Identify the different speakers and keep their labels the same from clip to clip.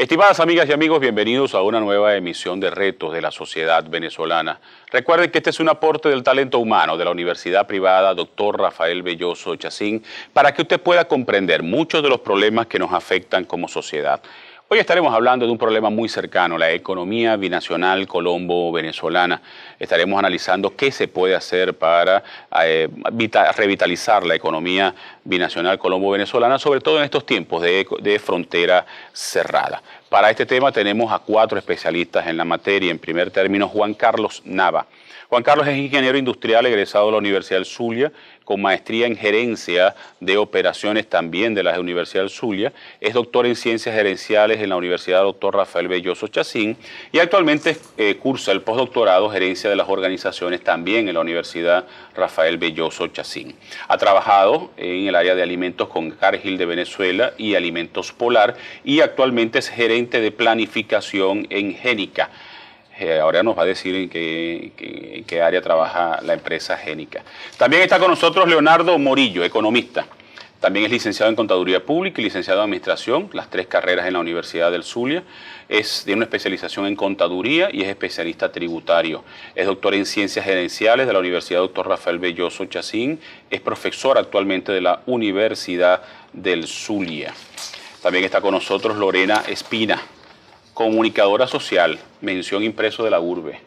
Speaker 1: Estimadas amigas y amigos, bienvenidos a una nueva emisión de Retos de la Sociedad Venezolana. Recuerden que este es un aporte del talento humano de la Universidad Privada Dr. Rafael Belloso Chacín para que usted pueda comprender muchos de los problemas que nos afectan como sociedad. Hoy estaremos hablando de un problema muy cercano, la economía binacional colombo-venezolana. Estaremos analizando qué se puede hacer para revitalizar la economía binacional colombo-venezolana, sobre todo en estos tiempos de frontera cerrada. Para este tema tenemos a 4 especialistas en la materia. En primer término, Juan Carlos Nava. Juan Carlos es ingeniero industrial egresado de la Universidad del Zulia, con maestría en gerencia de operaciones también de la Universidad del Zulia. Es doctor en ciencias gerenciales en la Universidad Dr. Rafael Belloso Chacín y actualmente cursa el postdoctorado gerencia de las organizaciones también en la Universidad Rafael Belloso Chacín. Ha trabajado en el área de alimentos con Cargill de Venezuela y Alimentos Polar y actualmente es gerente de planificación en Génica. Ahora nos va a decir en qué área trabaja la empresa Génica. También está con nosotros Leonardo Morillo, economista. También es licenciado en Contaduría Pública y licenciado en Administración, las 3 carreras en la Universidad del Zulia. Es de una especialización en Contaduría y es especialista tributario. Es doctor en Ciencias Gerenciales de la Universidad Dr. Rafael Belloso Chacín. Es profesor actualmente de la Universidad del Zulia. También está con nosotros Lorena Espina, comunicadora social, mención impreso de la URBE,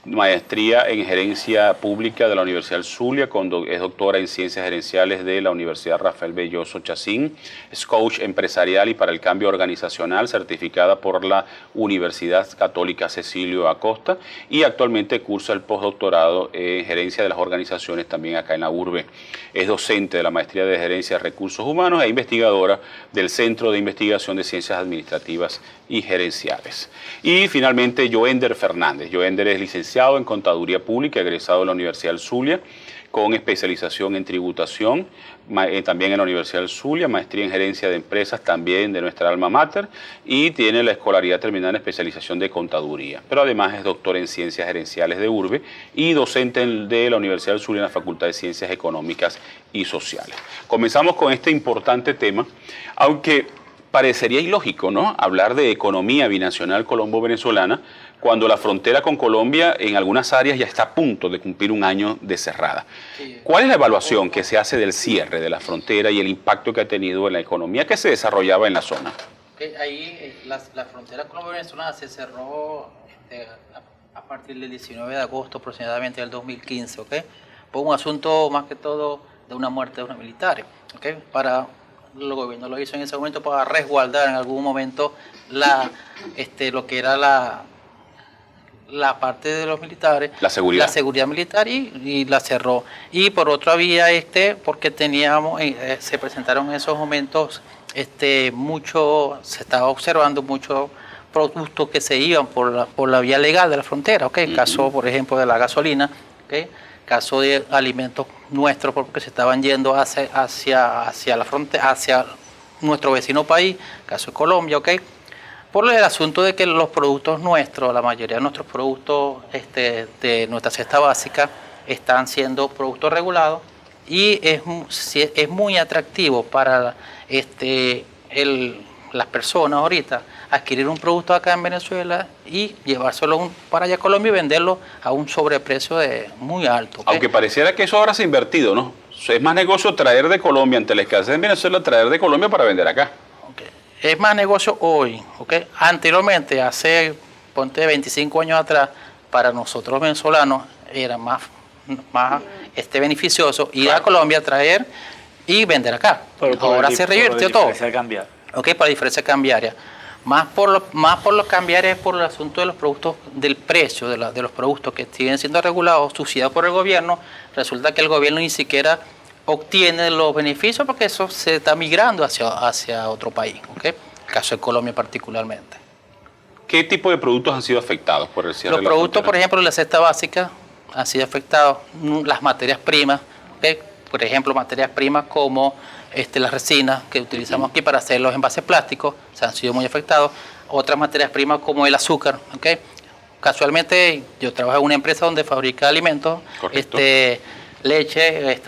Speaker 1: maestría en gerencia pública de la Universidad del Zulia, es doctora en ciencias gerenciales de la Universidad Rafael Belloso Chacín, es coach empresarial y para el cambio organizacional, certificada por la Universidad Católica Cecilio Acosta y actualmente cursa el postdoctorado en gerencia de las organizaciones también acá en la URBE. Es docente de la maestría de gerencia de recursos humanos e investigadora del Centro de Investigación de Ciencias Administrativas y Gerenciales. Y finalmente Joender Fernández. Joender es licenciado en Contaduría Pública, egresado de la Universidad del Zulia, con especialización en tributación, también en la Universidad del Zulia, maestría en gerencia de empresas también de nuestra alma mater y tiene la escolaridad terminada en especialización de contaduría. Pero además es doctor en ciencias gerenciales de URBE y docente de la Universidad del Zulia en la Facultad de Ciencias Económicas y Sociales. Comenzamos con este importante tema, aunque parecería ilógico, ¿no?, hablar de economía binacional colombo-venezolana cuando la frontera con Colombia en algunas áreas ya está a punto de cumplir un año de cerrada. ¿Cuál es la evaluación que se hace del cierre de la frontera y el impacto que ha tenido en la economía que se desarrollaba en la zona?
Speaker 2: Ahí la frontera colombo-venezolana se cerró a partir del 19 de agosto aproximadamente del 2015, por un asunto más que todo de una muerte de unos militares, el gobierno lo hizo en ese momento para resguardar en algún momento lo que era la parte de los militares, la seguridad militar y la cerró. Y por otra vía porque teníamos, se presentaron en esos momentos se estaba observando muchos productos que se iban por la vía legal de la frontera, caso por ejemplo de la gasolina, caso de alimentos nuestros porque se estaban yendo hacia la frontera, hacia nuestro vecino país, caso de Colombia, por el asunto de que los productos nuestros, la mayoría de nuestros productos de nuestra cesta básica están siendo productos regulados y es muy atractivo para las personas ahorita adquirir un producto acá en Venezuela y llevárselo para allá a Colombia y venderlo a un sobreprecio muy alto.
Speaker 1: Aunque pareciera que eso ahora se ha invertido, ¿no? Es más negocio traer de Colombia ante la escasez en Venezuela, traer de Colombia para vender acá.
Speaker 2: Es más negocio hoy, Anteriormente, hace, ponte 25 años atrás, para nosotros venezolanos era más beneficioso ir a Colombia, traer y vender acá. Ahora se revirtió todo. Para diferencia cambiaria. Más por los cambiarios, por el asunto de los productos, del precio de los productos que siguen siendo regulados, subsidiados por el gobierno. Resulta que el gobierno ni siquiera obtiene los beneficios porque eso se está migrando hacia otro país, el caso de Colombia particularmente.
Speaker 1: ¿Qué tipo de productos han sido afectados por el cierre?
Speaker 2: Los productos, por ejemplo, de la cesta básica han sido afectados, las materias primas, por ejemplo, materias primas como las resinas que utilizamos aquí para hacer los envases plásticos, se han sido muy afectados. Otras materias primas como el azúcar, Casualmente yo trabajo en una empresa donde fabrica alimentos, leche,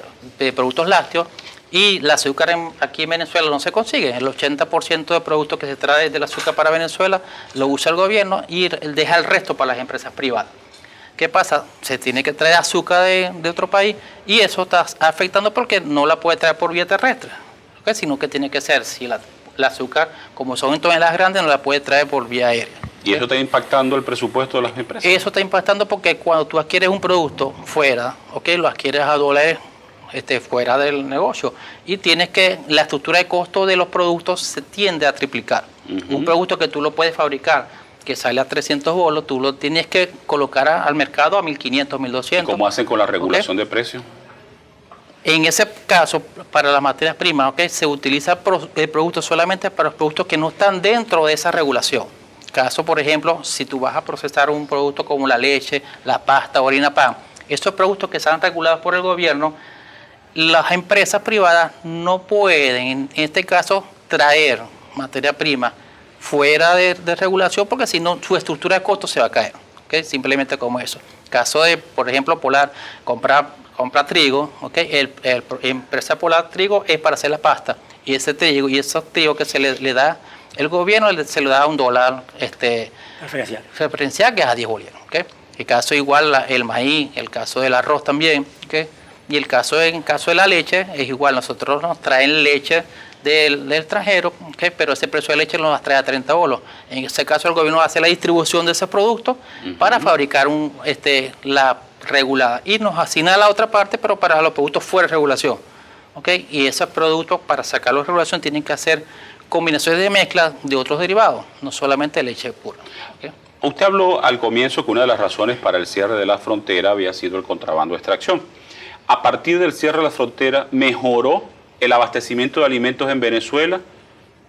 Speaker 2: productos lácteos, Y el azúcar aquí en Venezuela no se consigue. El 80% de productos que se trae del azúcar para Venezuela lo usa el gobierno y deja el resto para las empresas privadas. ¿Qué pasa? Se tiene que traer azúcar de otro país y eso está afectando porque no la puede traer por vía terrestre, ¿okay? Sino que tiene que ser, si el azúcar, como son en toneladas grandes, no la puede traer por vía aérea.
Speaker 1: ¿Y eso está impactando el presupuesto de las empresas?
Speaker 2: Eso está impactando porque cuando tú adquieres un producto fuera, ¿okay? Lo adquieres a dólares fuera del negocio y tienes que, la estructura de costo de los productos se tiende a triplicar. Un producto que tú lo puedes fabricar, que sale a 300 bolos, tú lo tienes que colocar al mercado a 1.500, 1.200. ¿Y
Speaker 1: cómo hacen con la regulación de precios?
Speaker 2: En ese caso, para las materias primas, ¿okay? Se utiliza el producto solamente para los productos que no están dentro de esa regulación. Caso, por ejemplo, si tú vas a procesar un producto como la leche, la pasta, harina, pan, estos productos que están regulados por el gobierno, las empresas privadas no pueden, en este caso, traer materia prima fuera de regulación porque si no, su estructura de costos se va a caer. ¿Okay? Simplemente como eso. Caso de, por ejemplo, Polar, compra trigo, ¿okay? Empresa Polar Trigo es para hacer la pasta. Y ese trigo que se le da, el gobierno se le da $1 referencial que es a 10 bolívares. ¿Okay? El caso igual el maíz, el caso del arroz también, ¿okay? Y en caso de la leche es igual, nosotros nos traen leche del extranjero, ¿okay? Pero ese precio de leche nos trae a 30 bolos. En ese caso el gobierno hace la distribución de ese producto para fabricar la regulada y nos asigna la otra parte, pero para los productos fuera de regulación. ¿Okay? Y esos productos para sacarlos de regulación tienen que hacer combinaciones de mezcla de otros derivados, no solamente leche pura. ¿Okay?
Speaker 1: Usted habló al comienzo que una de las razones para el cierre de la frontera había sido el contrabando de extracción. A partir del cierre de la frontera, ¿mejoró el abastecimiento de alimentos en Venezuela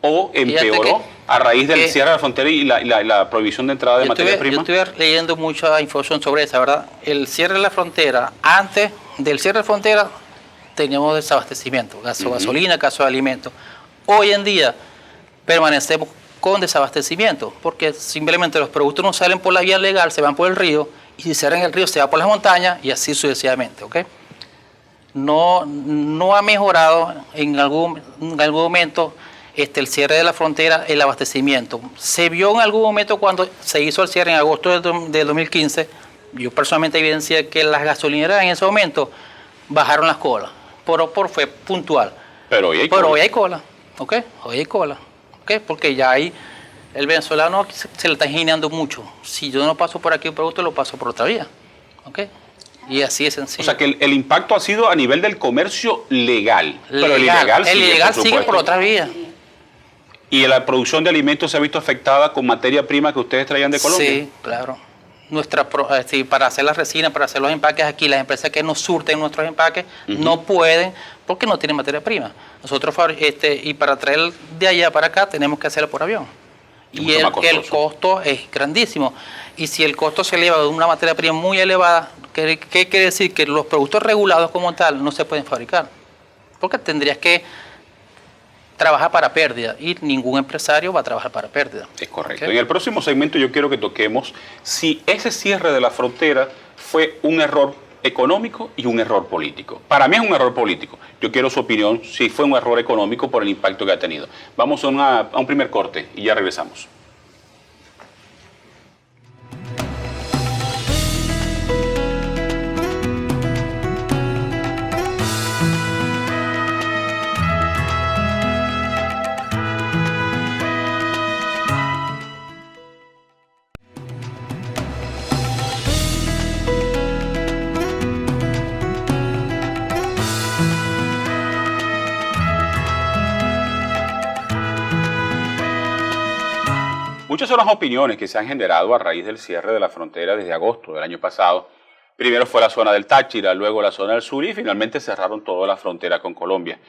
Speaker 1: o empeoró a raíz del cierre de la frontera y la prohibición de entrada de materia prima?
Speaker 2: Yo estuve leyendo mucha información sobre eso, ¿verdad? El cierre de la frontera, antes del cierre de la frontera, teníamos desabastecimiento, gasolina, caso de alimentos. Hoy en día permanecemos con desabastecimiento porque simplemente los productos no salen por la vía legal, se van por el río y si cierran el río se va por las montañas y así sucesivamente, ¿ok? No ha mejorado en algún momento el cierre de la frontera, el abastecimiento. Se vio en algún momento cuando se hizo el cierre en agosto del 2015, yo personalmente evidencié que las gasolineras en ese momento bajaron las colas, fue puntual.
Speaker 1: Pero hoy hay cola.
Speaker 2: ¿Ok? Hoy hay cola, ¿ok? Porque ya hay, el venezolano se le está ingeniando mucho. Si yo no paso por aquí un producto, lo paso por otra vía, ¿ok? Y así es sencillo.
Speaker 1: O sea que el impacto ha sido a nivel del comercio legal. Pero el ilegal
Speaker 2: sigue por otra vía.
Speaker 1: ¿Y la producción de alimentos se ha visto afectada con materia prima que ustedes traían de Colombia?
Speaker 2: Sí, claro. Para hacer la resina, para hacer los empaques aquí, las empresas que nos surten nuestros empaques no pueden porque no tienen materia prima. Nosotros, y para traer de allá para acá, tenemos que hacerlo por avión. Y el costo es grandísimo. Y si el costo se eleva de una materia prima muy elevada, ¿qué quiere decir? Que los productos regulados como tal no se pueden fabricar. Porque tendrías que trabajar para pérdida y ningún empresario va a trabajar para pérdida.
Speaker 1: Es correcto. ¿Okay? En el próximo segmento yo quiero que toquemos si ese cierre de la frontera fue un error económico y un error político. Para mí es un error político. Yo quiero su opinión si fue un error económico por el impacto que ha tenido. Vamos a un primer corte y ya regresamos. Muchas son las opiniones que se han generado a raíz del cierre de la frontera desde agosto del año pasado. Primero fue la zona del Táchira, luego la zona del sur y finalmente cerraron toda la frontera con Colombia.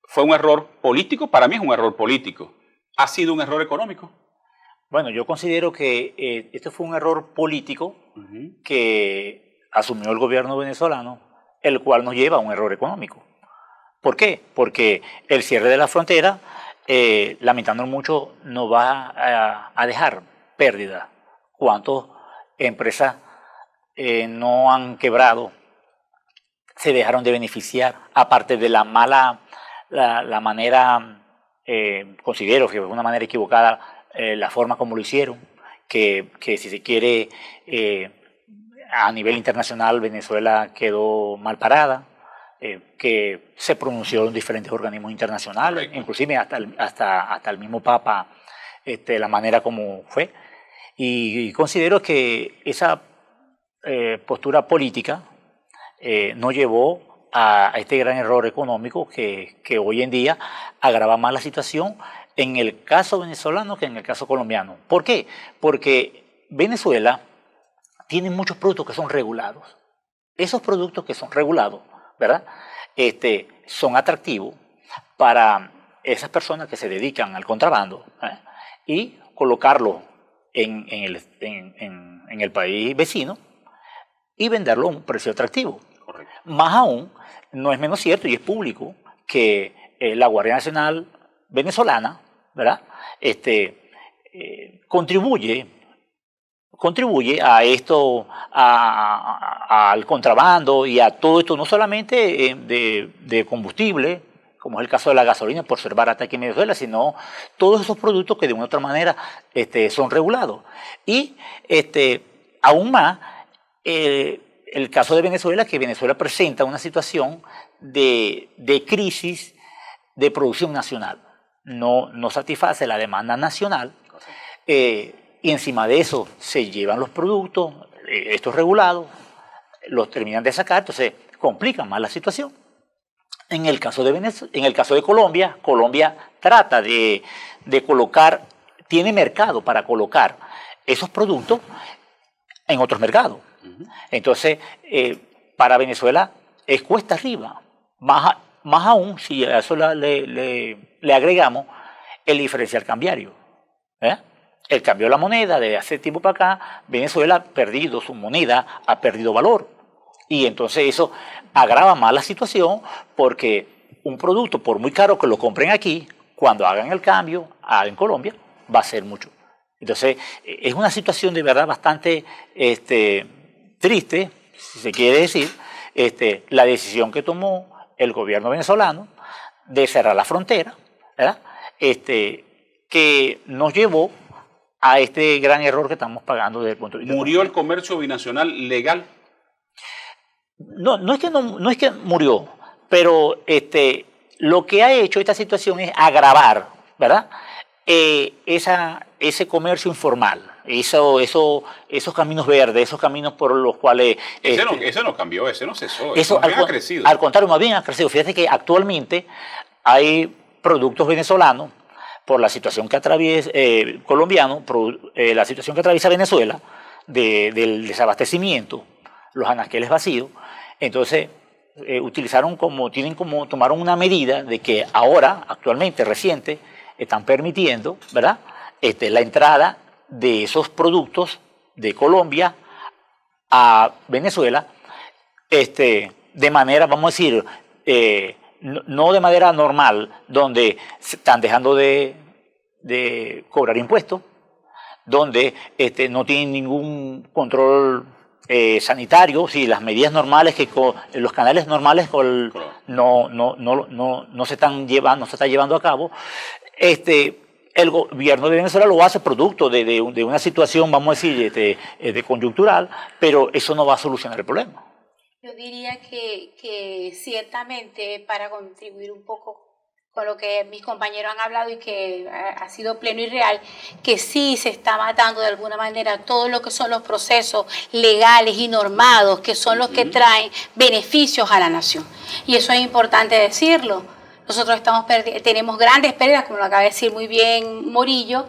Speaker 1: ¿Fue un error político? Para mí es un error político. ¿Ha sido un error económico?
Speaker 3: Bueno, yo considero que esto fue un error político que asumió el gobierno venezolano, el cual nos lleva a un error económico. ¿Por qué? Porque el cierre de la frontera, lamentándolo mucho, nos va a dejar pérdida. ¿Cuántas empresas no han quebrado, se dejaron de beneficiar, aparte de la mala la manera, considero que fue una manera equivocada la forma como lo hicieron, que si se quiere, a nivel internacional Venezuela quedó mal parada, que se pronunció en diferentes organismos internacionales, inclusive hasta el mismo Papa, la manera como fue. Y considero que esa postura política nos llevó a este gran error económico que hoy en día agrava más la situación en el caso venezolano que en el caso colombiano. ¿Por qué? Porque Venezuela tiene muchos productos que son regulados. Esos productos que son regulados, ¿verdad? Son atractivos para esas personas que se dedican al contrabando, y colocarlo en el país vecino y venderlo a un precio atractivo.
Speaker 1: Correcto.
Speaker 3: Más aún, no es menos cierto y es público que la Guardia Nacional venezolana, ¿verdad? Contribuye a esto, al contrabando y a todo esto, no solamente de combustible, como es el caso de la gasolina por ser barata aquí en Venezuela, sino todos esos productos que de una u otra manera son regulados. Y aún más, el caso de Venezuela, que Venezuela presenta una situación de crisis de producción nacional. No satisface la demanda nacional, y encima de eso se llevan los productos, estos regulados, los terminan de sacar, entonces complican más la situación. En el caso de Colombia, Colombia trata de colocar, tiene mercado para colocar esos productos en otros mercados. Entonces, para Venezuela es cuesta arriba, más aún si a eso le agregamos el diferencial cambiario. El cambio de la moneda, de hace tiempo para acá, Venezuela ha perdido su moneda, ha perdido valor. Y entonces eso agrava más la situación porque un producto, por muy caro que lo compren aquí, cuando hagan el cambio en Colombia, va a ser mucho. Entonces, es una situación de verdad bastante triste, si se quiere decir, la decisión que tomó el gobierno venezolano de cerrar la frontera, ¿verdad? Que nos llevó a este gran error que estamos pagando desde el punto de vista.
Speaker 1: ¿Murió el comercio binacional legal?
Speaker 3: No es que murió, pero lo que ha hecho esta situación es agravar, ¿verdad? Ese comercio informal, esos caminos verdes, esos caminos por los cuales...
Speaker 1: Ese no cambió, ese no cesó,
Speaker 3: eso
Speaker 1: más bien ha crecido.
Speaker 3: Al contrario, más bien ha crecido. Fíjate que actualmente hay productos venezolanos, por la situación que atraviesa la situación que atraviesa Venezuela, del desabastecimiento, los anaqueles vacíos. Entonces, tomaron una medida de que ahora, actualmente, reciente, están permitiendo, ¿verdad?, la entrada de esos productos de Colombia a Venezuela, de manera, vamos a decir, no de manera normal, donde se están dejando de cobrar impuestos, donde no tienen ningún control sanitario, si las medidas normales los canales normales no se están llevando a cabo. El gobierno de Venezuela lo hace producto de una situación, vamos a decir, de coyuntural, pero eso no va a solucionar el problema.
Speaker 4: Yo diría que ciertamente, para contribuir un poco con lo que mis compañeros han hablado y que ha sido pleno y real, que sí se está matando de alguna manera todo lo que son los procesos legales y normados, que son los que traen beneficios a la nación. Y eso es importante decirlo. Nosotros tenemos grandes pérdidas, como lo acaba de decir muy bien Morillo,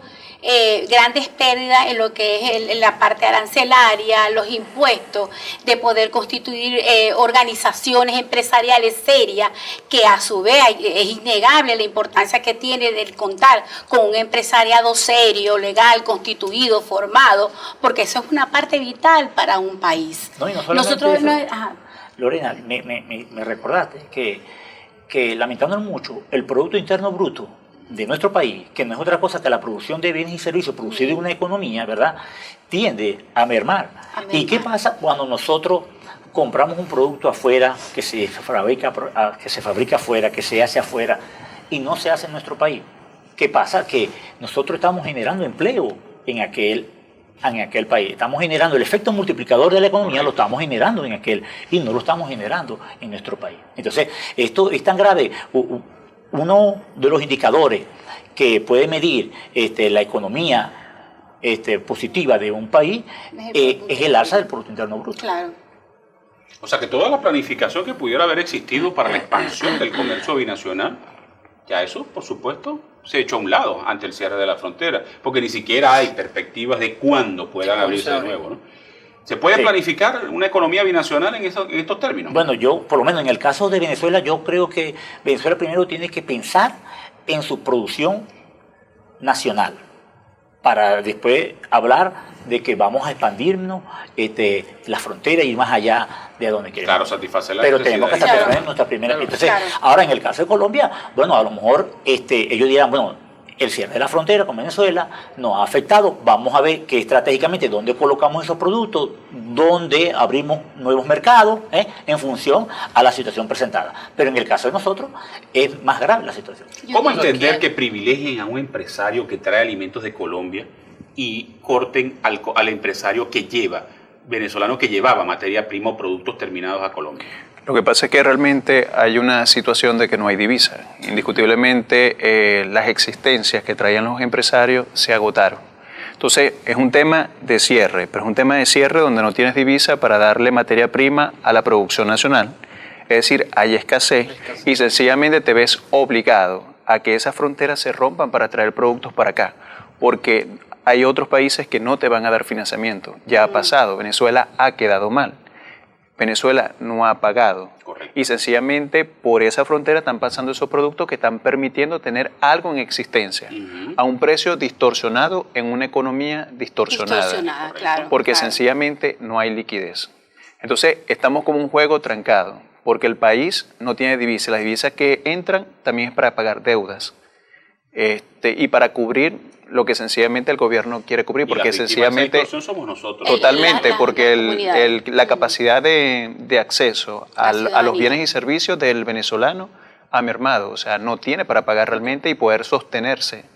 Speaker 4: grandes pérdidas en lo que es la parte arancelaria, los impuestos, de poder constituir organizaciones empresariales serias, que a su vez es innegable la importancia que tiene de contar con un empresariado serio, legal, constituido, formado, porque eso es una parte vital para un país.
Speaker 3: No, y no solamente eso. Lorena, me recordaste que lamentándonos mucho, el Producto Interno Bruto de nuestro país, que no es otra cosa que la producción de bienes y servicios producidos en una economía, ¿verdad?, tiende a mermar. ¿Y qué pasa cuando nosotros compramos un producto afuera que se fabrica afuera, que se hace afuera y no se hace en nuestro país. ¿Qué pasa? Que nosotros estamos generando empleo en aquel país. Estamos generando el efecto multiplicador de la economía, lo estamos generando en aquel y no lo estamos generando en nuestro país. Entonces, esto es tan grave. Uno de los indicadores que puede medir la economía positiva de un país es el alza del Producto Interno Bruto.
Speaker 4: Claro.
Speaker 1: O sea que toda la planificación que pudiera haber existido para la expansión del comercio binacional, ya eso, por supuesto, se echó a un lado ante el cierre de la frontera, porque ni siquiera hay perspectivas de cuándo puedan abrirse de nuevo, ¿no? ¿Se puede planificar una economía binacional en estos términos?
Speaker 3: Bueno, yo, por lo menos en el caso de Venezuela, yo creo que Venezuela primero tiene que pensar en su producción nacional, para después hablar de que vamos a expandirnos la frontera y ir más allá de donde queremos.
Speaker 1: Claro, satisfacer la
Speaker 3: Pero
Speaker 1: necesidad.
Speaker 3: tenemos que satisfacer nuestra primera. Entonces, ahora en el caso de Colombia, bueno, a lo mejor ellos dirán, bueno, el cierre de la frontera con Venezuela nos ha afectado, vamos a ver que estratégicamente dónde colocamos esos productos, dónde abrimos nuevos mercados, en función a la situación presentada. Pero en el caso de nosotros es más grave la situación.
Speaker 1: ¿Cómo entender que privilegien a un empresario que trae alimentos de Colombia y corten al empresario que venezolano que llevaba materia prima o productos terminados a Colombia?
Speaker 5: Lo que pasa es que realmente hay una situación de que no hay divisa. Indiscutiblemente las existencias que traían los empresarios se agotaron. Entonces es un tema de cierre, pero es un tema de cierre donde no tienes divisa para darle materia prima a la producción nacional. Es decir, hay escasez y sencillamente te ves obligado a que esas fronteras se rompan para traer productos para acá, porque hay otros países que no te van a dar financiamiento. Ya ha pasado, Venezuela ha quedado mal. Venezuela no ha pagado. Correcto. Y sencillamente por esa frontera están pasando esos productos que están permitiendo tener algo en existencia a un precio distorsionado en una economía distorsionada.
Speaker 4: Claro,
Speaker 5: porque sencillamente no hay liquidez. Entonces estamos como un juego trancado porque el país no tiene divisas. Las divisas que entran también es para pagar deudas y para cubrir lo que sencillamente el gobierno quiere cubrir, porque sencillamente
Speaker 1: somos nosotros.
Speaker 5: Totalmente, porque la capacidad de acceso a los bienes y servicios del venezolano ha mermado, o sea, no tiene para pagar realmente y poder sostenerse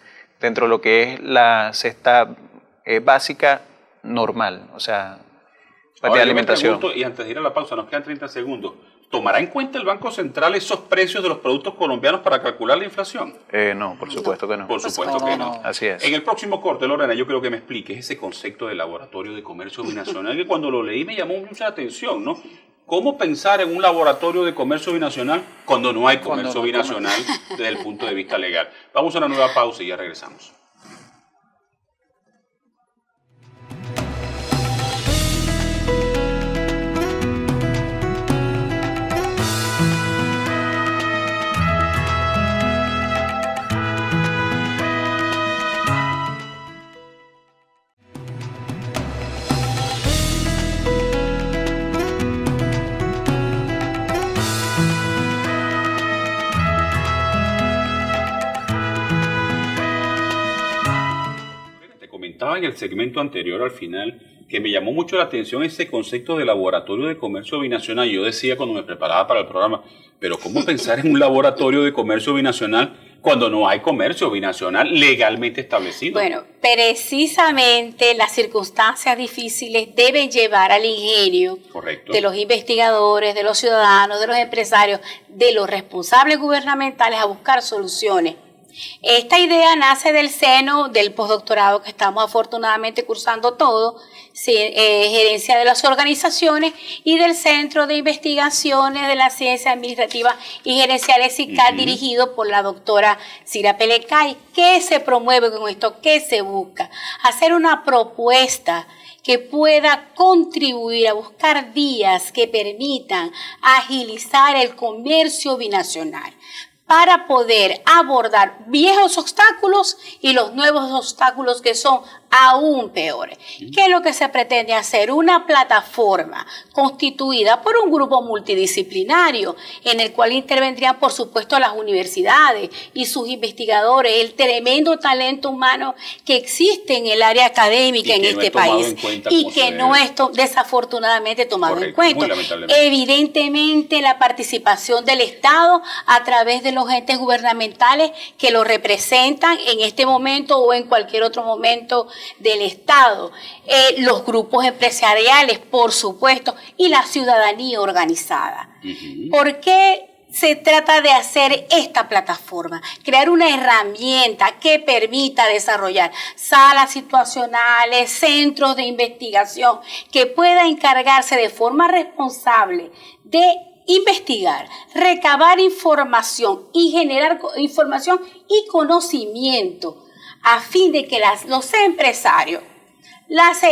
Speaker 5: dentro de lo que es la cesta básica normal, o sea, de alimentación.
Speaker 1: Y antes de ir a la pausa, nos quedan 30 segundos. ¿Tomará en cuenta el Banco Central esos precios de los productos colombianos para calcular la inflación?
Speaker 5: No, por supuesto que no.
Speaker 1: Por supuesto que no.
Speaker 5: Así es.
Speaker 1: En el próximo corte, Lorena, yo creo que me expliques ese concepto de laboratorio de comercio binacional que cuando lo leí me llamó mucha atención, ¿no? ¿Cómo pensar en un laboratorio de comercio binacional cuando no hay comercio binacional desde el punto de vista legal? Vamos a una nueva pausa y ya regresamos. Comentaba en el segmento anterior al final que me llamó mucho la atención ese concepto de laboratorio de comercio binacional. Yo decía cuando me preparaba para el programa, pero ¿cómo pensar en un laboratorio de comercio binacional cuando no hay comercio binacional legalmente establecido?
Speaker 4: Bueno, precisamente las circunstancias difíciles deben llevar al ingenio de los investigadores, de los ciudadanos, de los empresarios, de los responsables gubernamentales a buscar soluciones. Esta idea nace del seno del postdoctorado que estamos afortunadamente cursando todo, gerencia de las organizaciones y del Centro de Investigaciones de la Ciencia Administrativa y Gerenciales CICAD, dirigido por la doctora Cira Pelecay. ¿Qué se promueve con esto? ¿Qué se busca? Hacer una propuesta que pueda contribuir a buscar vías que permitan agilizar el comercio binacional, para poder abordar viejos obstáculos y los nuevos obstáculos que son aún peores. ¿Qué es lo que se pretende hacer? Una plataforma constituida por un grupo multidisciplinario en el cual intervendrían, por supuesto, las universidades y sus investigadores, el tremendo talento humano que existe en el área académica en este país y que no es desafortunadamente tomado en cuenta. Evidentemente, la participación del Estado a través de los entes gubernamentales que lo representan en este momento o en cualquier otro momento del Estado, los grupos empresariales, por supuesto, y la ciudadanía organizada. ¿Por qué se trata de hacer esta plataforma? Crear una herramienta que permita desarrollar salas situacionales, centros de investigación, que pueda encargarse de forma responsable de investigar, recabar información y generar información y conocimiento a fin de que los empresarios, las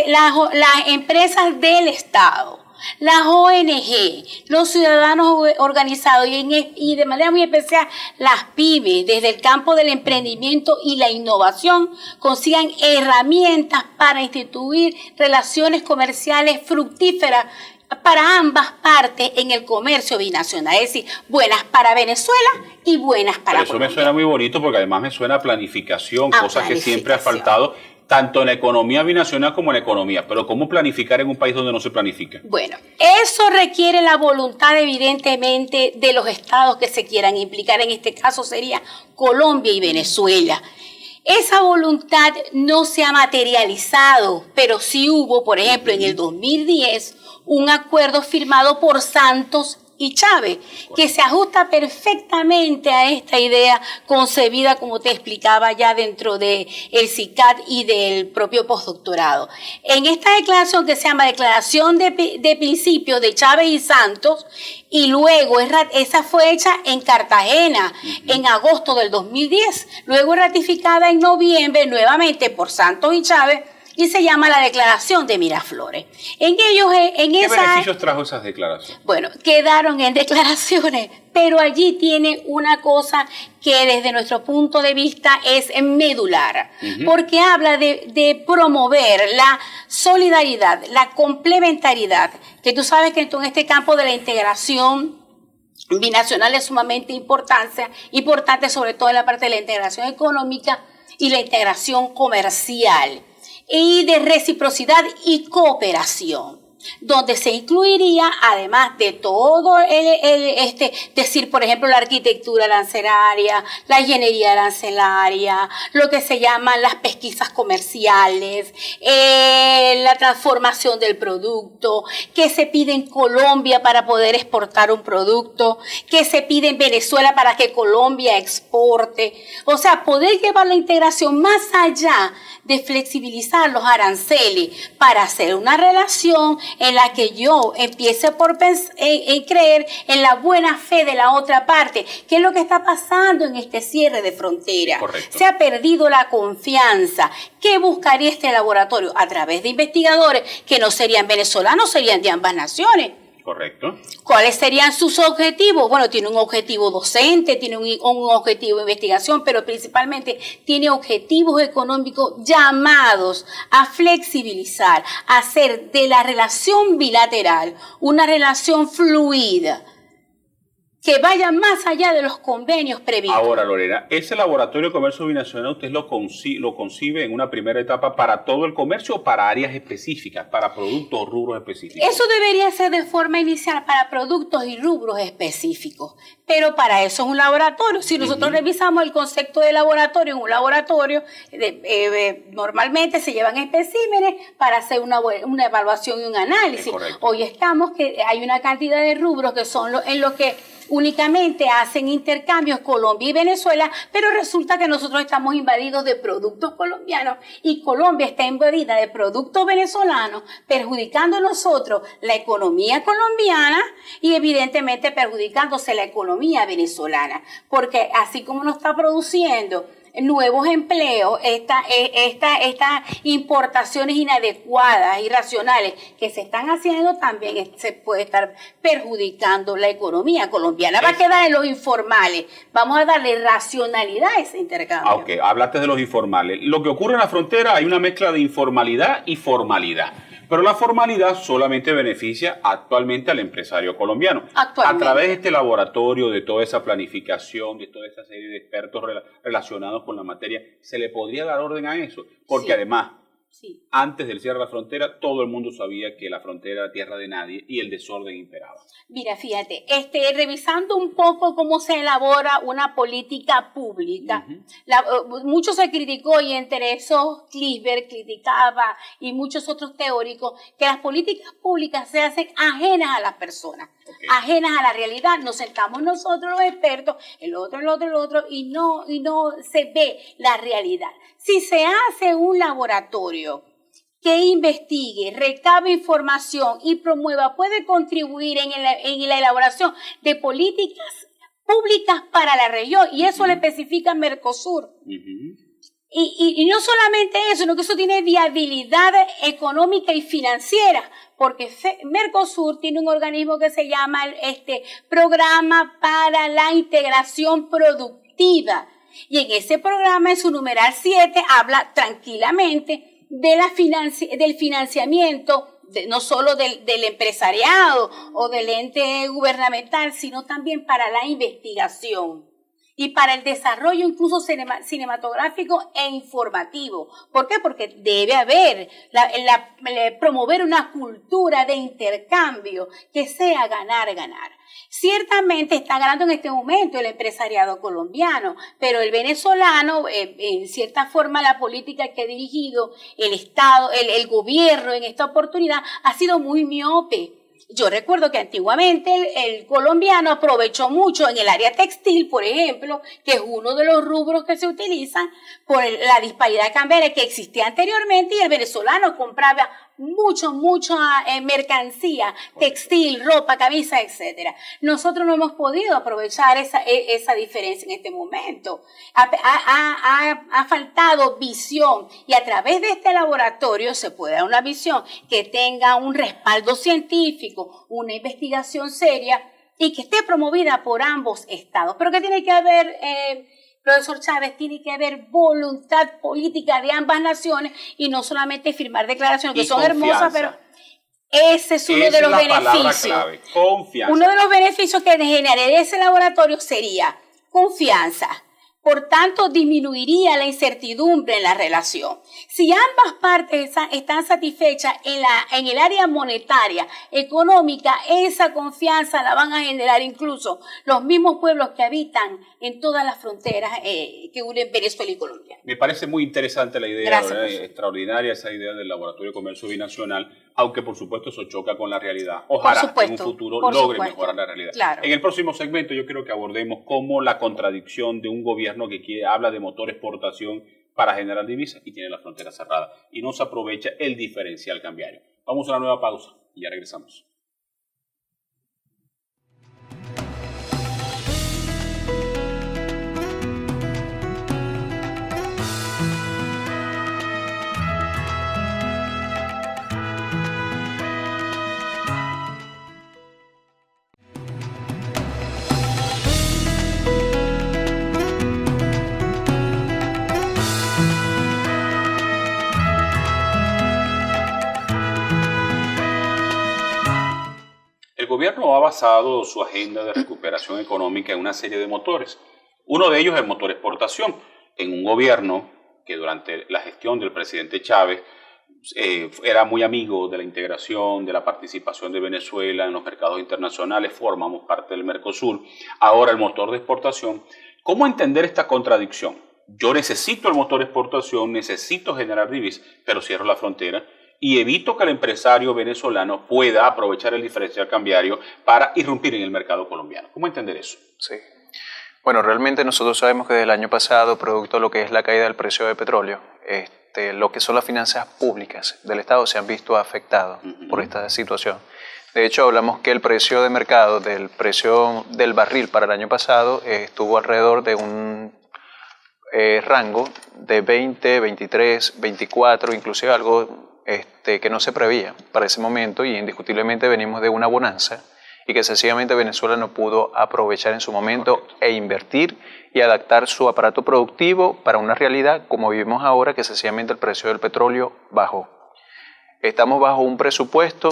Speaker 4: empresas del Estado, las ONG, los ciudadanos organizados y de manera muy especial las pymes desde el campo del emprendimiento y la innovación consigan herramientas para instituir relaciones comerciales fructíferas para ambas partes en el comercio binacional, es decir, buenas para Venezuela y buenas para
Speaker 1: Pero
Speaker 4: Colombia.
Speaker 1: Eso me suena muy bonito porque además me suena a planificación, cosas que siempre ha faltado, tanto en la economía binacional como en la economía. Pero ¿cómo planificar en un país donde no se planifica?
Speaker 4: Bueno, eso requiere la voluntad evidentemente de los estados que se quieran implicar. En este caso sería Colombia y Venezuela. Esa voluntad no se ha materializado, pero sí hubo, por ejemplo, en el 2010, un acuerdo firmado por Santos y Chávez, que se ajusta perfectamente a esta idea concebida, como te explicaba ya dentro del CICAD y del propio postdoctorado. En esta declaración que se llama Declaración de Principios de Chávez y Santos, y luego esa fue hecha en Cartagena en agosto del 2010, luego ratificada en noviembre nuevamente por Santos y Chávez, y se llama la Declaración de Miraflores. ¿Qué
Speaker 1: beneficios trajo esas declaraciones?
Speaker 4: Bueno, quedaron en declaraciones, pero allí tiene una cosa que desde nuestro punto de vista es medular, porque habla de promover la solidaridad, la complementariedad, que tú sabes que en este campo de la integración binacional es sumamente importante, sobre todo en la parte de la integración económica y la integración comercial, y de reciprocidad y cooperación, donde se incluiría, además de todo decir, por ejemplo, la arquitectura arancelaria, la ingeniería arancelaria, lo que se llaman las pesquisas comerciales, la transformación del producto, que se pide en Colombia para poder exportar un producto, que se pide en Venezuela para que Colombia exporte. O sea, poder llevar la integración más allá de flexibilizar los aranceles para hacer una relación en la que yo empiece por creer en la buena fe de la otra parte. ¿Qué es lo que está pasando en este cierre de frontera?
Speaker 1: Correcto.
Speaker 4: Se ha perdido la confianza. ¿Qué buscaría este laboratorio? A través de investigadores que no serían venezolanos, serían de ambas naciones.
Speaker 1: Correcto.
Speaker 4: ¿Cuáles serían sus objetivos? Bueno, tiene un objetivo docente, tiene un objetivo de investigación, pero principalmente tiene objetivos económicos llamados a flexibilizar, a hacer de la relación bilateral una relación fluida, que vaya más allá de los convenios previstos.
Speaker 1: Ahora, Lorena, ¿ese laboratorio de comercio binacional usted lo concibe en una primera etapa para todo el comercio o para áreas específicas, para productos o rubros específicos?
Speaker 4: Eso debería ser de forma inicial para productos y rubros específicos, pero para eso es un laboratorio. Si nosotros revisamos el concepto de laboratorio, en un laboratorio normalmente se llevan especímenes para hacer una evaluación y un análisis. Hoy estamos que hay una cantidad de rubros que son en lo que únicamente hacen intercambios Colombia y Venezuela, pero resulta que nosotros estamos invadidos de productos colombianos y Colombia está invadida de productos venezolanos, perjudicando a nosotros la economía colombiana y evidentemente perjudicándose la economía venezolana, porque así como nos está produciendo nuevos empleos, estas importaciones inadecuadas, irracionales que se están haciendo, también se puede estar perjudicando la economía colombiana. Va a quedar en los informales. Vamos a darle racionalidad a ese intercambio.
Speaker 1: Ok, hablaste de los informales. Lo que ocurre en la frontera, hay una mezcla de informalidad y formalidad. Pero la formalidad solamente beneficia actualmente al empresario colombiano. A través de este laboratorio, de toda esa planificación, de toda esa serie de expertos relacionados con la materia, ¿se le podría dar orden a eso? Porque además, antes del cierre de la frontera, todo el mundo sabía que la frontera era tierra de nadie y el desorden imperaba.
Speaker 4: Mira, fíjate, revisando un poco cómo se elabora una política pública, mucho se criticó, y entre esos Clisberg criticaba y muchos otros teóricos, que las políticas públicas se hacen ajenas a las personas, ajenas a la realidad. Nos sentamos nosotros los expertos, el otro, y no se ve la realidad. Si se hace un laboratorio que investigue, recabe información y promueva, puede contribuir en la elaboración de políticas públicas para la región, y eso le especifica Mercosur. Y no solamente eso, sino que eso tiene viabilidad económica y financiera, porque Mercosur tiene un organismo que se llama Programa para la Integración Productiva, y en ese programa, en su numeral 7, habla tranquilamente del financiamiento, no solo del empresariado o del ente gubernamental, sino también para la investigación y para el desarrollo incluso cinematográfico e informativo. ¿Por qué? Porque debe haber, promover una cultura de intercambio que sea ganar-ganar. Ciertamente está ganando en este momento el empresariado colombiano, pero el venezolano, en cierta forma, la política que ha dirigido el Estado, el gobierno en esta oportunidad ha sido muy miope. Yo recuerdo que antiguamente el colombiano aprovechó mucho en el área textil, por ejemplo, que es uno de los rubros que se utilizan por la disparidad cambiaria que existía anteriormente, y el venezolano compraba mucha mercancía, textil, ropa, camisa, etcétera. Nosotros no hemos podido aprovechar esa diferencia en este momento. Ha faltado visión, y a través de este laboratorio se puede dar una visión que tenga un respaldo científico, una investigación seria y que esté promovida por ambos estados. Pero que tiene que haber, profesor Chávez, tiene que haber voluntad política de ambas naciones, y no solamente firmar declaraciones que son hermosas, pero ese es uno de los beneficios.
Speaker 1: Confianza.
Speaker 4: Uno de los beneficios que generaría ese laboratorio sería confianza. Por tanto, disminuiría la incertidumbre en la relación. Si ambas partes están satisfechas en el área monetaria, económica, esa confianza la van a generar incluso los mismos pueblos que habitan en todas las fronteras que unen Venezuela y Colombia.
Speaker 1: Me parece muy interesante la idea, extraordinaria esa idea del Laboratorio de Comercio Binacional, aunque por supuesto eso choca con la realidad. Ojalá en un futuro logre mejorar la realidad.
Speaker 4: Claro.
Speaker 1: En el próximo segmento yo creo que abordemos cómo la contradicción de un gobierno que habla de motor exportación para generar divisas y tiene la frontera cerrada y no se aprovecha el diferencial cambiario. Vamos a una nueva pausa y ya regresamos. El gobierno ha basado su agenda de recuperación económica en una serie de motores. Uno de ellos es el motor exportación. En un gobierno que durante la gestión del presidente Chávez era muy amigo de la integración, de la participación de Venezuela en los mercados internacionales, formamos parte del Mercosur, ahora el motor de exportación. ¿Cómo entender esta contradicción? Yo necesito el motor de exportación, necesito generar divisas, pero cierro la frontera y evito que el empresario venezolano pueda aprovechar el diferencial cambiario para irrumpir en el mercado colombiano. ¿Cómo entender eso?
Speaker 5: Sí. Bueno, realmente nosotros sabemos que desde el año pasado, producto de lo que es la caída del precio del petróleo, lo que son las finanzas públicas del Estado se han visto afectadas por esta situación. De hecho, hablamos que el precio de mercado, del precio del barril para el año pasado, estuvo alrededor de rango de 20, 23, 24, inclusive algo que no se preveía para ese momento, y indiscutiblemente venimos de una bonanza y que sencillamente Venezuela no pudo aprovechar en su momento e invertir y adaptar su aparato productivo para una realidad como vivimos ahora, que sencillamente el precio del petróleo bajó. Estamos bajo un presupuesto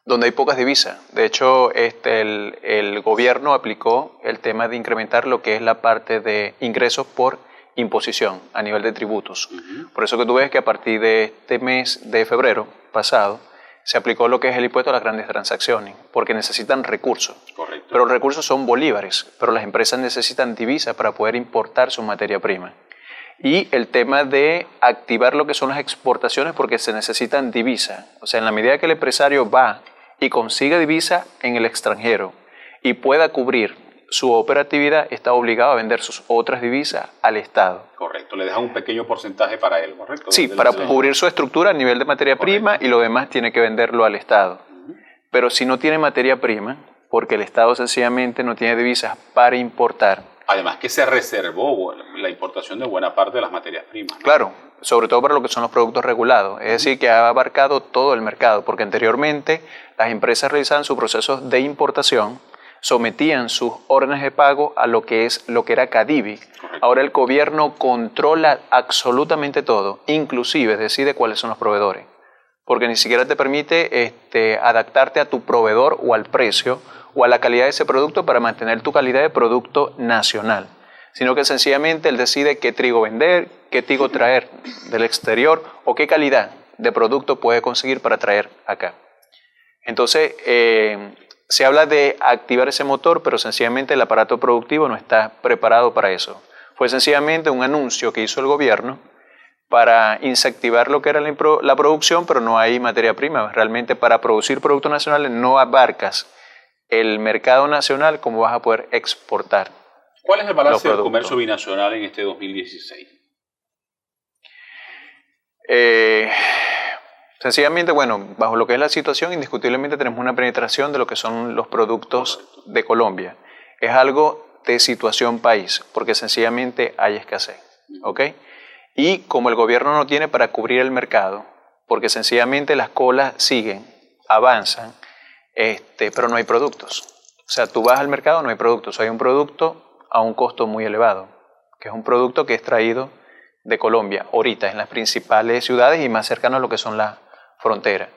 Speaker 5: donde hay pocas divisas. De hecho, el gobierno aplicó el tema de incrementar lo que es la parte de ingresos por imposición a nivel de tributos. Por eso que tú ves que a partir de este mes de febrero pasado se aplicó lo que es el impuesto a las grandes transacciones, porque necesitan recursos.
Speaker 1: Correcto.
Speaker 5: Pero los recursos son bolívares, pero las empresas necesitan divisas para poder importar su materia prima. Y el tema de activar lo que son las exportaciones, porque se necesitan divisas. O sea, en la medida que el empresario va y consiga divisa en el extranjero y pueda cubrir su operatividad, está obligado a vender sus otras divisas al Estado.
Speaker 1: Correcto, le dejan un pequeño porcentaje para él, ¿correcto?
Speaker 5: Sí, para cubrir su estructura a nivel de materia prima, y lo demás tiene que venderlo al Estado. Pero si no tiene materia prima, porque el Estado sencillamente no tiene divisas para importar.
Speaker 1: Además que se reservó la importación de buena parte de las materias primas, ¿no?
Speaker 5: Claro, sobre todo para lo que son los productos regulados. Es decir, que ha abarcado todo el mercado, porque anteriormente las empresas realizaban sus procesos de importación, sometían sus órdenes de pago a lo que era CADIVI. Ahora el gobierno controla absolutamente todo, inclusive decide cuáles son los proveedores, porque ni siquiera te permite adaptarte a tu proveedor o al precio o a la calidad de ese producto para mantener tu calidad de producto nacional, sino que sencillamente él decide qué trigo vender, qué trigo traer del exterior o qué calidad de producto puede conseguir para traer acá. Entonces, se habla de activar ese motor, pero sencillamente el aparato productivo no está preparado para eso. Fue sencillamente un anuncio que hizo el gobierno para incentivar lo que era la producción, pero no hay materia prima. Realmente para producir productos nacionales no abarcas el mercado nacional como vas a poder exportar.
Speaker 1: ¿Cuál es el balance del comercio binacional en este 2016?
Speaker 5: Sencillamente, bueno, bajo lo que es la situación, indiscutiblemente tenemos una penetración de lo que son los productos de Colombia. Es algo de situación país, porque sencillamente hay escasez, ¿ok? Y como el gobierno no tiene para cubrir el mercado, porque sencillamente las colas siguen, avanzan, pero no hay productos. O sea, tú vas al mercado, no hay productos. Hay un producto a un costo muy elevado, que es un producto que es traído de Colombia, ahorita en las principales ciudades y más cercano a lo que son las fronteras.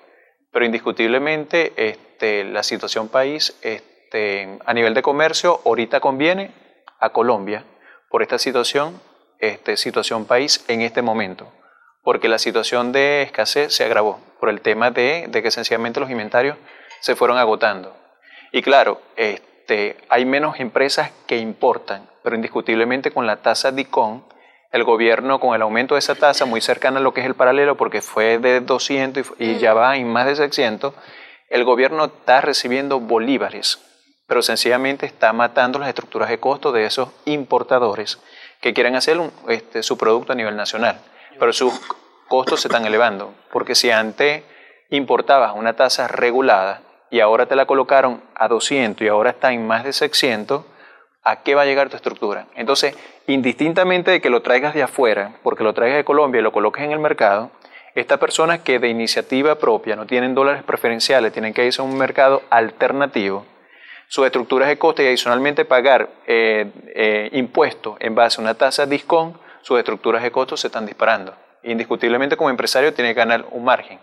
Speaker 5: Pero indiscutiblemente la situación país a nivel de comercio ahorita conviene a Colombia por esta situación país en este momento, porque la situación de escasez se agravó por el tema de que sencillamente los inventarios se fueron agotando. Y claro, hay menos empresas que importan, pero indiscutiblemente con la tasa DICOM, el gobierno con el aumento de esa tasa muy cercana a lo que es el paralelo, porque fue de 200 y ya va en más de 600, el gobierno está recibiendo bolívares, pero sencillamente está matando las estructuras de costo de esos importadores que quieren hacer su producto a nivel nacional, pero sus costos se están elevando, porque si antes importabas una tasa regulada y ahora te la colocaron a 200 y ahora está en más de 600, ¿a qué va a llegar tu estructura? Entonces, indistintamente de que lo traigas de afuera, porque lo traigas de Colombia y lo coloques en el mercado, estas personas que de iniciativa propia no tienen dólares preferenciales, tienen que irse a un mercado alternativo, sus estructuras de coste y adicionalmente pagar impuestos en base a una tasa DICOM, sus estructuras de costos se están disparando. Indiscutiblemente como empresario tiene que ganar un margen,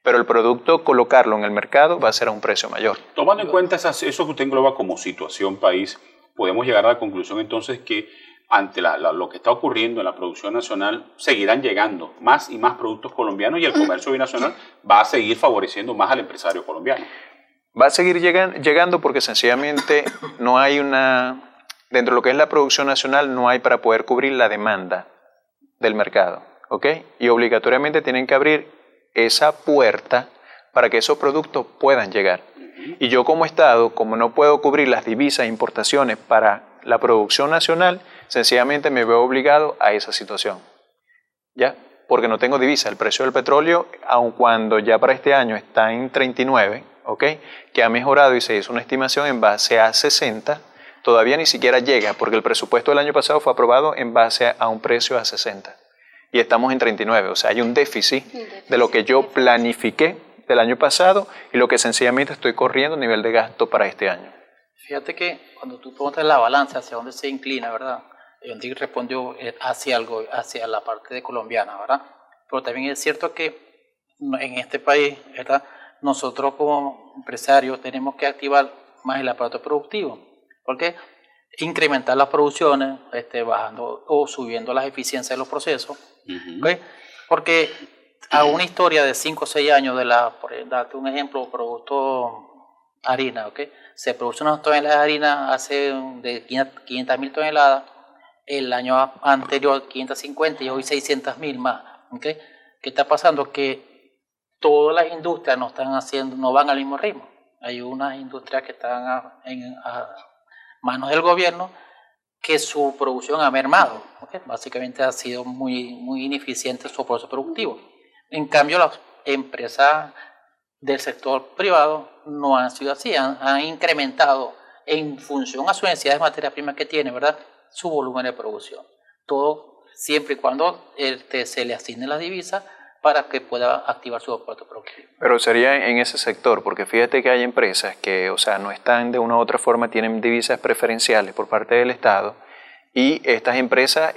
Speaker 5: pero el producto colocarlo en el mercado va a ser a un precio mayor.
Speaker 1: Tomando en cuenta eso que usted engloba como situación país, podemos llegar a la conclusión entonces que ante lo que está ocurriendo en la producción nacional seguirán llegando más y más productos colombianos y el comercio binacional va a seguir favoreciendo más al empresario colombiano.
Speaker 5: Va a seguir llegando porque sencillamente no hay dentro de lo que es la producción nacional no hay para poder cubrir la demanda del mercado, ¿ok? Y obligatoriamente tienen que abrir esa puerta para que esos productos puedan llegar. Y yo como Estado, como no puedo cubrir las divisas e importaciones para la producción nacional, sencillamente me veo obligado a esa situación, ¿ya? Porque no tengo divisa. El precio del petróleo, aun cuando ya para este año está en 39, ¿ok? Que ha mejorado y se hizo una estimación en base a 60, todavía ni siquiera llega, porque el presupuesto del año pasado fue aprobado en base a un precio a 60 y estamos en 39, o sea, hay un déficit de lo que yo planifiqué del año pasado y lo que sencillamente estoy corriendo a nivel de gasto para este año.
Speaker 2: Fíjate que cuando tú preguntas la balanza hacia dónde se inclina, ¿verdad? Enrique respondió hacia la parte de colombiana, ¿verdad? Pero también es cierto que en este país, ¿verdad? Nosotros como empresarios tenemos que activar más el aparato productivo. ¿Por qué? Incrementar las producciones, bajando o subiendo las eficiencias de los procesos. ¿Okay? Porque a una historia de 5 o 6 años por darte un ejemplo, producto harina, ¿okay? Se produce unas toneladas de harina de 500.000 toneladas, el año anterior 550 y hoy 600.000 más. ¿Okay? ¿Qué está pasando? Que todas las industrias no van al mismo ritmo. Hay unas industrias que están a manos del gobierno que su producción ha mermado. ¿Okay? Básicamente ha sido muy, muy ineficiente su proceso productivo. En cambio, las empresas del sector privado no han sido así, han incrementado en función a su necesidad de materias primas que tiene, ¿verdad?, su volumen de producción. Todo siempre y cuando se le asigne la divisa para que pueda activar su aparato productivo.
Speaker 5: Pero sería en ese sector, porque fíjate que hay empresas que, o sea, no están de una u otra forma, tienen divisas preferenciales por parte del Estado y estas empresas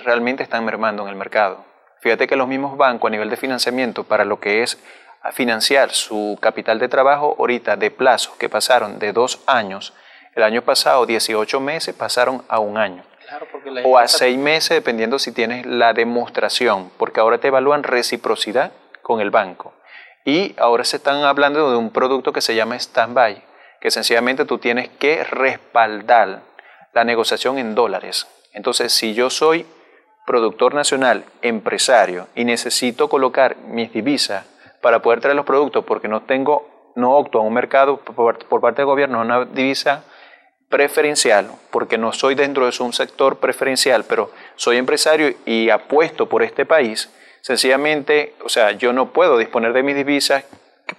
Speaker 5: realmente están mermando en el mercado. Fíjate que los mismos bancos a nivel de financiamiento para lo que es financiar su capital de trabajo ahorita de plazos que pasaron de 2 años, el año pasado 18 meses pasaron a 1 año.
Speaker 2: Claro,
Speaker 5: O a 6 meses dependiendo si tienes la demostración, porque ahora te evalúan reciprocidad con el banco. Y ahora se están hablando de un producto que se llama stand-by, que sencillamente tú tienes que respaldar la negociación en dólares. Entonces, si yo soy productor nacional, empresario, y necesito colocar mis divisas para poder traer los productos porque no opto a un mercado por parte del gobierno, una divisa preferencial, porque no soy dentro de un sector preferencial, pero soy empresario y apuesto por este país, sencillamente, o sea, yo no puedo disponer de mis divisas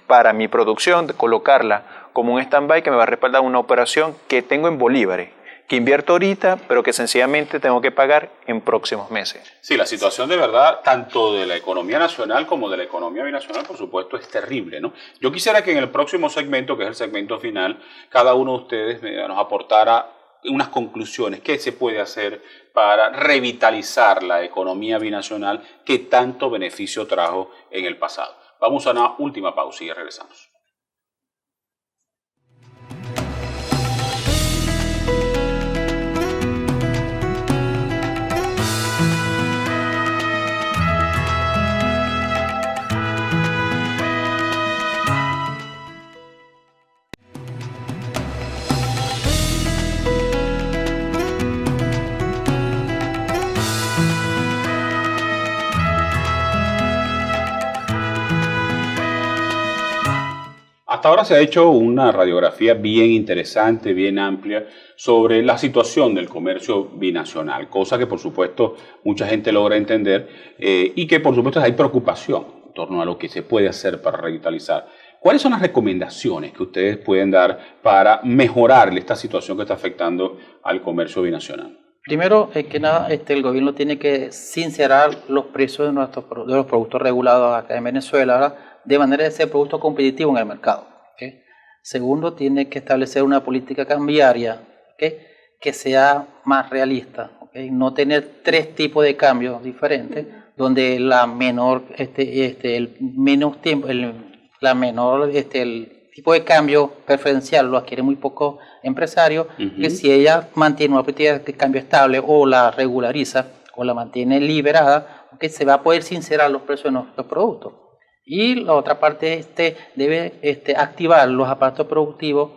Speaker 5: para mi producción, de colocarla como un stand-by que me va a respaldar una operación que tengo en bolívares, que invierto ahorita, pero que sencillamente tengo que pagar en próximos meses.
Speaker 1: Sí, la situación de verdad, tanto de la economía nacional como de la economía binacional, por supuesto, es terrible, ¿no? Yo quisiera que en el próximo segmento, que es el segmento final, cada uno de ustedes nos aportara unas conclusiones. ¿Qué se puede hacer para revitalizar la economía binacional que tanto beneficio trajo en el pasado? Vamos a una última pausa y regresamos. Hasta ahora se ha hecho una radiografía bien interesante, bien amplia, sobre la situación del comercio binacional, cosa que por supuesto mucha gente logra entender y que por supuesto hay preocupación en torno a lo que se puede hacer para revitalizar. ¿Cuáles son las recomendaciones que ustedes pueden dar para mejorar esta situación que está afectando al comercio binacional?
Speaker 2: Primero, que nada, el gobierno tiene que sincerar los precios de los productos regulados acá en Venezuela, ¿verdad?, de manera de ser producto competitivo en el mercado. ¿Okay? Segundo, tiene que establecer una política cambiaria, ¿okay?, que sea más realista. ¿Okay? No tener 3 tipos de cambios diferentes, donde el tipo de cambio preferencial lo adquiere muy pocos empresarios, que si ella mantiene una política de cambio estable o la regulariza o la mantiene liberada, ¿okay?, se va a poder sincerar los precios de nuestros productos. Y la otra parte debe activar los aparatos productivos,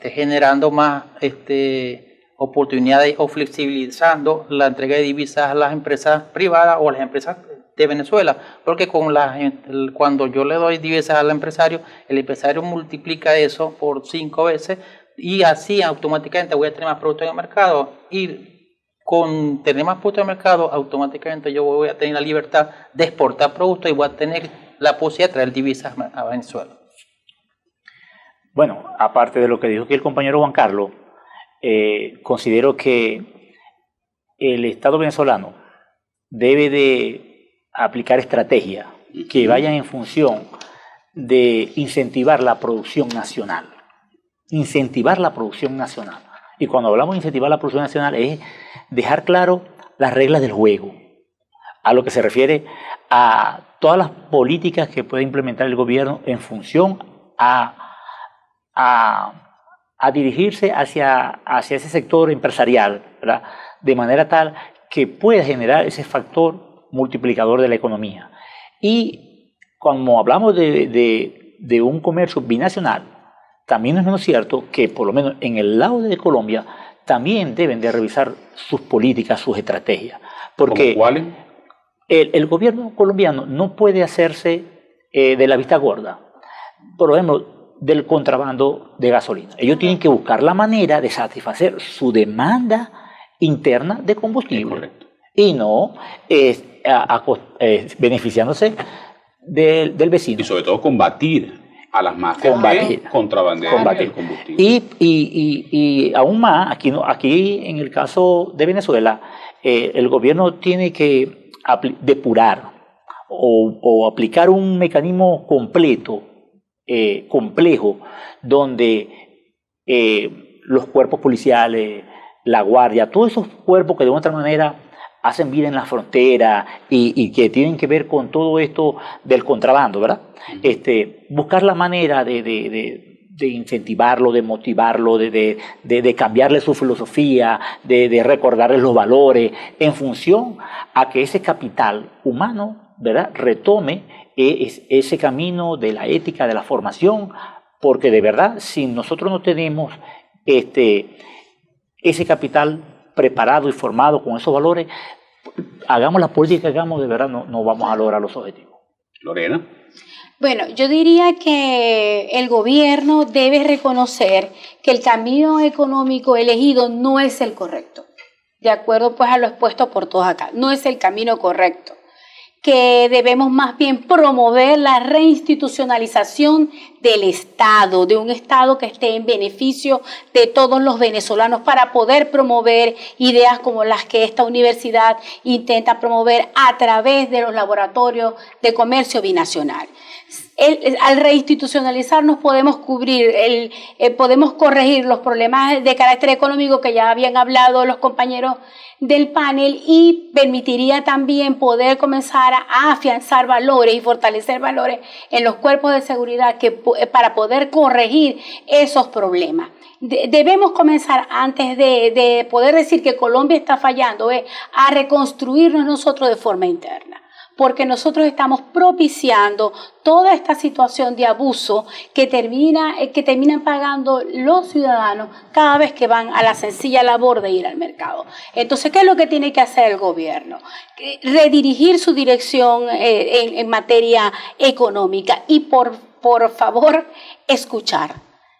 Speaker 2: generando más oportunidades o flexibilizando la entrega de divisas a las empresas privadas o a las empresas de Venezuela, porque cuando yo le doy divisas al empresario, el empresario multiplica eso por 5 veces y así automáticamente voy a tener más productos en el mercado, y con tener más productos en el mercado automáticamente yo voy a tener la libertad de exportar productos y voy a tener la posibilidad de traer divisas a Venezuela.
Speaker 3: Bueno, aparte de lo que dijo aquí el compañero Juan Carlos, considero que el Estado venezolano debe de aplicar estrategias que vayan en función de incentivar la producción nacional. Incentivar la producción nacional. Y cuando hablamos de incentivar la producción nacional es dejar claro las reglas del juego, a lo que se refiere a todas las políticas que puede implementar el gobierno en función a dirigirse hacia ese sector empresarial, ¿verdad? De manera tal que pueda generar ese factor multiplicador de la economía. Y cuando hablamos de un comercio binacional, también es menos cierto que por lo menos en el lado de Colombia también deben de revisar sus políticas, sus estrategias. Porque
Speaker 1: ¿cuáles?
Speaker 3: El gobierno colombiano no puede hacerse de la vista gorda, por ejemplo, del contrabando de gasolina. Ellos tienen que buscar la manera de satisfacer su demanda interna de combustible y no beneficiándose del vecino.
Speaker 1: Y sobre todo combatir a las mafias que contrabandean el combustible.
Speaker 3: Y aún más, aquí en el caso de Venezuela, el gobierno tiene que depurar o aplicar un mecanismo completo, complejo, donde los cuerpos policiales, la guardia, todos esos cuerpos que de otra manera hacen vida en la frontera y que tienen que ver con todo esto del contrabando, ¿verdad? Buscar la manera de incentivarlo, de motivarlo, de cambiarle su filosofía, de recordarles los valores, en función a que ese capital humano, ¿verdad?, retome ese camino de la ética, de la formación, porque de verdad, si nosotros no tenemos ese capital preparado y formado con esos valores, hagamos la política que hagamos, de verdad no vamos a lograr los objetivos.
Speaker 1: Lorena.
Speaker 4: Bueno, yo diría que el gobierno debe reconocer que el camino económico elegido no es el correcto, de acuerdo pues a lo expuesto por todos acá, no es el camino correcto, que debemos más bien promover la reinstitucionalización del Estado, de un Estado que esté en beneficio de todos los venezolanos para poder promover ideas como las que esta universidad intenta promover a través de los laboratorios de comercio binacional. Al reinstitucionalizarnos podemos podemos corregir los problemas de carácter económico que ya habían hablado los compañeros del panel y permitiría también poder comenzar a afianzar valores y fortalecer valores en los cuerpos de seguridad para poder corregir esos problemas. Debemos comenzar antes de poder decir que Colombia está fallando, a reconstruirnos nosotros de forma interna, porque nosotros estamos propiciando toda esta situación de abuso que terminan pagando los ciudadanos cada vez que van a la sencilla labor de ir al mercado. Entonces, ¿qué es lo que tiene que hacer el gobierno? Redirigir su dirección en materia económica y por favor escuchar.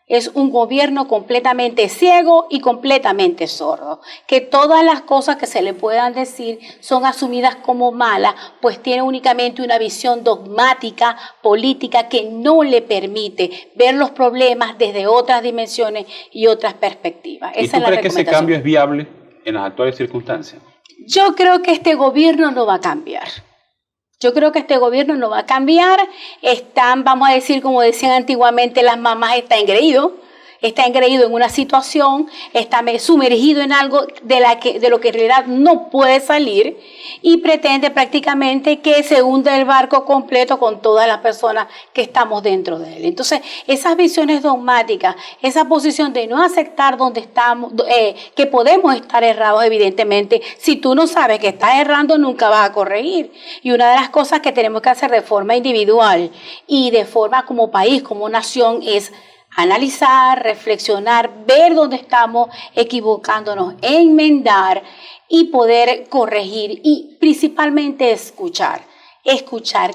Speaker 4: Es un gobierno completamente ciego y completamente sordo, que todas las cosas que se le puedan decir son asumidas como malas, pues tiene únicamente una visión dogmática, política, que no le permite ver los problemas desde otras dimensiones y otras perspectivas.
Speaker 1: ¿Y tú crees que ese cambio es viable en las actuales circunstancias?
Speaker 4: Yo creo que este gobierno no va a cambiar. Yo creo que este gobierno no va a cambiar. Vamos a decir, como decían antiguamente las mamás, está engreído en una situación, está sumergido en algo de lo que en realidad no puede salir y pretende prácticamente que se hunda el barco completo con todas las personas que estamos dentro de él. Entonces, esas visiones dogmáticas, esa posición de no aceptar donde estamos, que podemos estar errados, evidentemente, si tú no sabes que estás errando, nunca vas a corregir. Y una de las cosas que tenemos que hacer de forma individual y de forma como país, como nación, es analizar, reflexionar, ver dónde estamos equivocándonos, enmendar y poder corregir y principalmente escuchar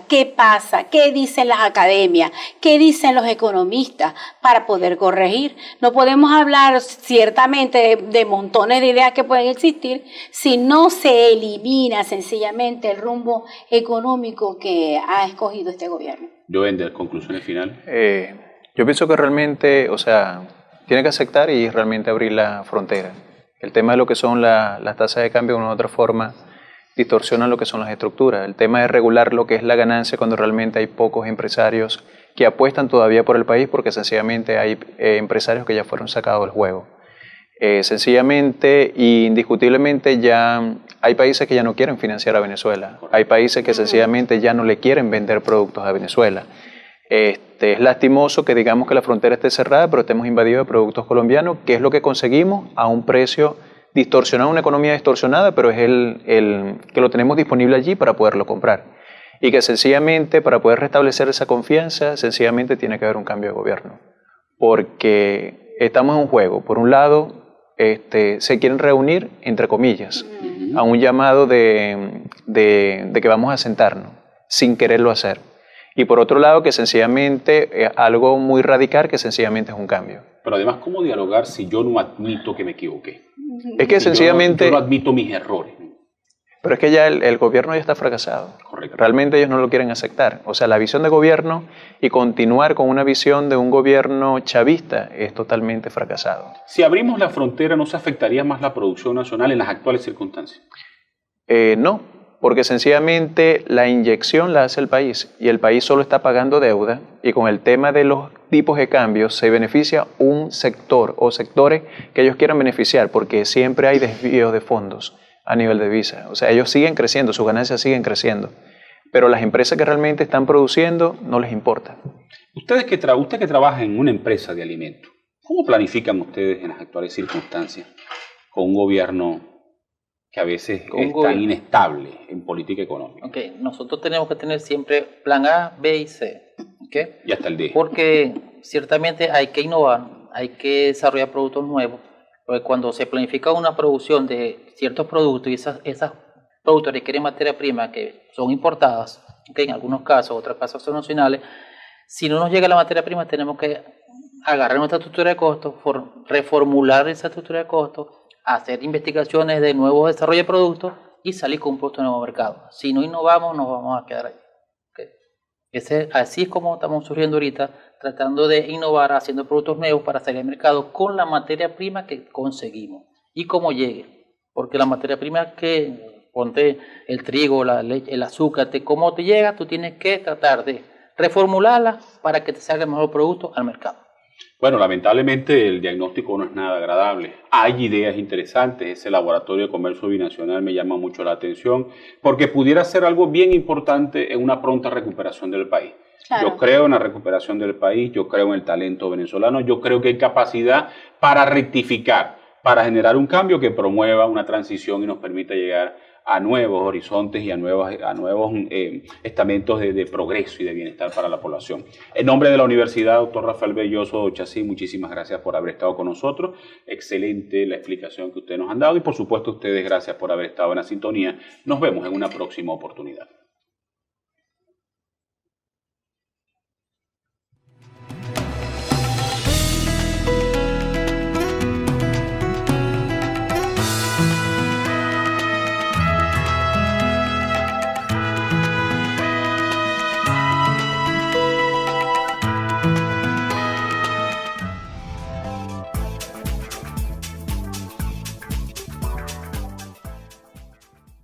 Speaker 4: qué pasa, qué dicen las academias, qué dicen los economistas para poder corregir. No podemos hablar ciertamente de montones de ideas que pueden existir si no se elimina sencillamente el rumbo económico que ha escogido este gobierno.
Speaker 1: Joender, conclusiones finales.
Speaker 5: Yo pienso que realmente, Tiene que aceptar y realmente abrir la frontera. El tema de lo que son las tasas de cambio de una u otra forma distorsionan lo que son las estructuras. El tema de regular lo que es la ganancia cuando realmente hay pocos empresarios que apuestan todavía por el país porque sencillamente hay empresarios que ya fueron sacados del juego. Sencillamente e indiscutiblemente ya hay países que ya no quieren financiar a Venezuela. Hay países que sencillamente ya no le quieren vender productos a Venezuela. Es lastimoso que digamos que la frontera esté cerrada, pero estemos invadidos de productos colombianos, que es lo que conseguimos a un precio distorsionado, una economía distorsionada, pero es el que lo tenemos disponible allí para poderlo comprar. Y que sencillamente para poder restablecer esa confianza, sencillamente tiene que haber un cambio de gobierno. Porque estamos en un juego. Por un lado, se quieren reunir, entre comillas, a un llamado de que vamos a sentarnos, sin quererlo hacer. Y por otro lado, que sencillamente algo muy radical, que sencillamente es un cambio.
Speaker 1: Pero además, ¿cómo dialogar si yo no admito que me equivoqué?
Speaker 5: Es que sencillamente...
Speaker 1: Yo no admito mis errores.
Speaker 5: Pero es que ya el gobierno ya está fracasado.
Speaker 1: Correcto.
Speaker 5: Realmente ellos no lo quieren aceptar. O sea, la visión de gobierno y continuar con una visión de un gobierno chavista es totalmente fracasado.
Speaker 1: Si abrimos la frontera, ¿no se afectaría más la producción nacional en las actuales circunstancias?
Speaker 5: No, porque sencillamente la inyección la hace el país y el país solo está pagando deuda y con el tema de los tipos de cambio se beneficia un sector o sectores que ellos quieran beneficiar porque siempre hay desvíos de fondos a nivel de divisa. O sea, ellos siguen creciendo, sus ganancias siguen creciendo, pero las empresas que realmente están produciendo no les importa.
Speaker 1: Usted que trabaja en una empresa de alimentos, ¿cómo planifican ustedes en las actuales circunstancias con un gobierno que a veces es tan inestable en política económica?
Speaker 2: Okay. Nosotros tenemos que tener siempre plan A, B y C. ¿Okay?
Speaker 1: Y hasta el D.
Speaker 2: Porque ciertamente hay que innovar, hay que desarrollar productos nuevos. Porque cuando se planifica una producción de ciertos productos y esas productos requieren materia prima que son importadas, ¿okay? En algunos casos, otros casos son nacionales, si no nos llega la materia prima tenemos que agarrar nuestra estructura de costos, reformular esa estructura de costos, hacer investigaciones de nuevos desarrollos de productos y salir con un producto nuevo mercado. Si no innovamos, nos vamos a quedar ahí. ¿Okay? Así es como estamos surgiendo ahorita, tratando de innovar, haciendo productos nuevos para salir al mercado con la materia prima que conseguimos y como llegue. Porque la materia prima que, ponte el trigo, la leche, el azúcar, cómo te llega, tú tienes que tratar de reformularla para que te salga el mejor producto al mercado.
Speaker 1: Bueno, lamentablemente el diagnóstico no es nada agradable. Hay ideas interesantes. Ese laboratorio de comercio binacional me llama mucho la atención porque pudiera ser algo bien importante en una pronta recuperación del país. Claro. Yo creo en la recuperación del país, yo creo en el talento venezolano, yo creo que hay capacidad para rectificar, para generar un cambio que promueva una transición y nos permita llegar a nuevos horizontes y a nuevos estamentos de progreso y de bienestar para la población. En nombre de la Universidad, doctor Rafael Belloso Chací, muchísimas gracias por haber estado con nosotros. Excelente la explicación que ustedes nos han dado y por supuesto ustedes gracias por haber estado en la sintonía. Nos vemos en una próxima oportunidad.